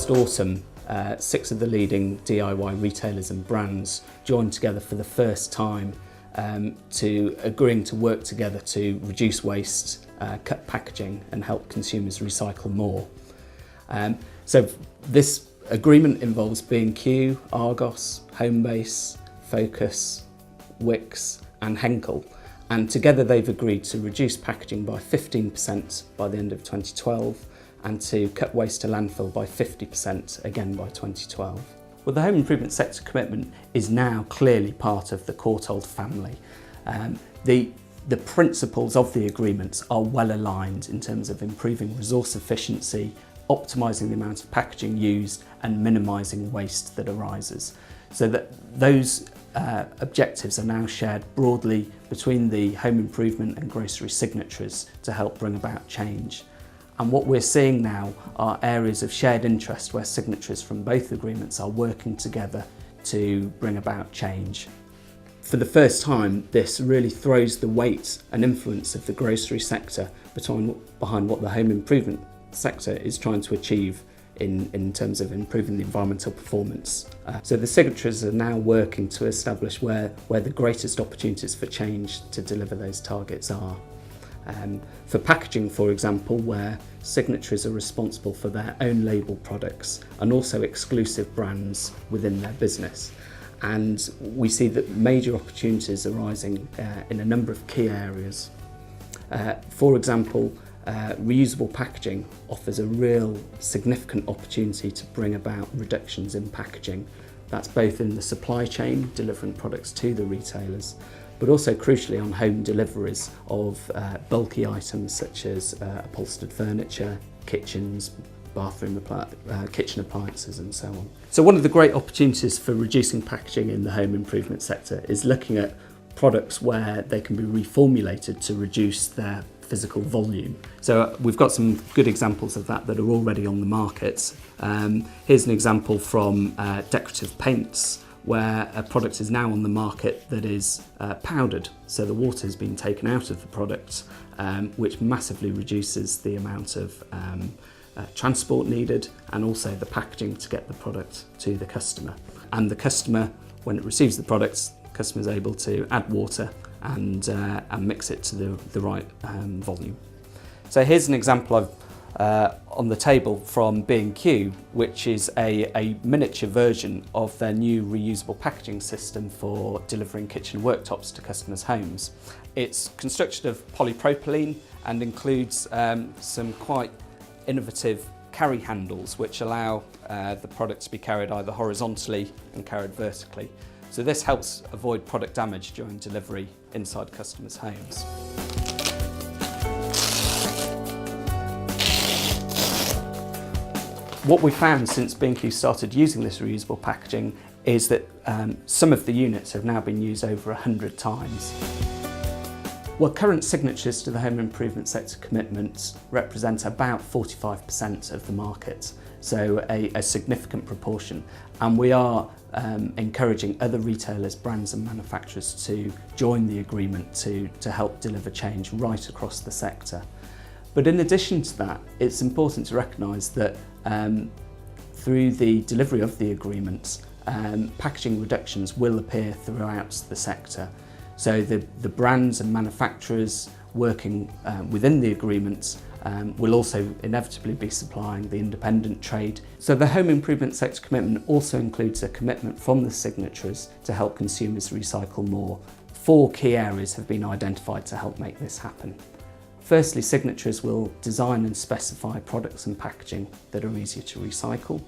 last autumn, 6 of the leading DIY retailers and brands joined together for the first time to agreeing to work together to reduce waste, cut packaging and help consumers recycle more. So this agreement involves B&Q, Argos, Homebase, Focus, Wix and Henkel, and together they've agreed to reduce packaging by 15% by the end of 2012 and to cut waste to landfill by 50% again by 2012. Well, the home improvement sector commitment is now clearly part of the Courtauld family. The principles of the agreements are well aligned in terms of improving resource efficiency, optimising the amount of packaging used and minimising waste that arises. So that those objectives are now shared broadly between the home improvement and grocery signatories to help bring about change. And what we're seeing now are areas of shared interest where signatories from both agreements are working together to bring about change. For the first time, this really throws the weight and influence of the grocery sector behind what the home improvement sector is trying to achieve in terms of improving the environmental performance. So the signatories are now working to establish where the greatest opportunities for change to deliver those targets are. For packaging, for example, where signatories are responsible for their own label products and also exclusive brands within their business. And we see that major opportunities arising in a number of key areas. For example, reusable packaging offers a real significant opportunity to bring about reductions in packaging. That's both in the supply chain, delivering products to the retailers, but also crucially on home deliveries of bulky items such as upholstered furniture, kitchens, kitchen appliances and so on. So one of the great opportunities for reducing packaging in the home improvement sector is looking at products where they can be reformulated to reduce their physical volume. So we've got some good examples of that are already on the market. Here's an example from decorative paints, where a product is now on the market that is powdered. So the water has been taken out of the product, which massively reduces the amount of transport needed and also the packaging to get the product to the customer. And the customer, when it receives the products, the customer is able to add water and mix it to the right volume. So here's an example on the table from B&Q, which is a miniature version of their new reusable packaging system for delivering kitchen worktops to customers' homes. It's constructed of polypropylene and includes some quite innovative carry handles which allow the product to be carried either horizontally and carried vertically. So this helps avoid product damage during delivery inside customers' homes. What we found since B&Q started using this reusable packaging is that some of the units have now been used over 100 times. Well, current signatories to the home improvement sector commitments represent about 45% of the market, so a significant proportion. And we are encouraging other retailers, brands and manufacturers to join the agreement to help deliver change right across the sector. But in addition to that, it's important to recognise that through the delivery of the agreement, packaging reductions will appear throughout the sector. So the brands and manufacturers working within the agreement will also inevitably be supplying the independent trade. So the home improvement sector commitment also includes a commitment from the signatories to help consumers recycle more. 4 key areas have been identified to help make this happen. Firstly, signatories will design and specify products and packaging that are easier to recycle.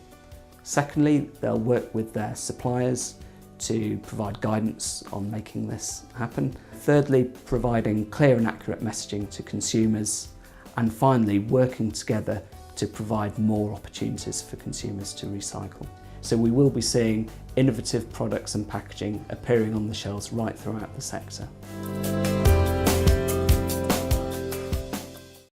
Secondly, they'll work with their suppliers to provide guidance on making this happen. Thirdly, providing clear and accurate messaging to consumers. And finally, working together to provide more opportunities for consumers to recycle. So we will be seeing innovative products and packaging appearing on the shelves right throughout the sector.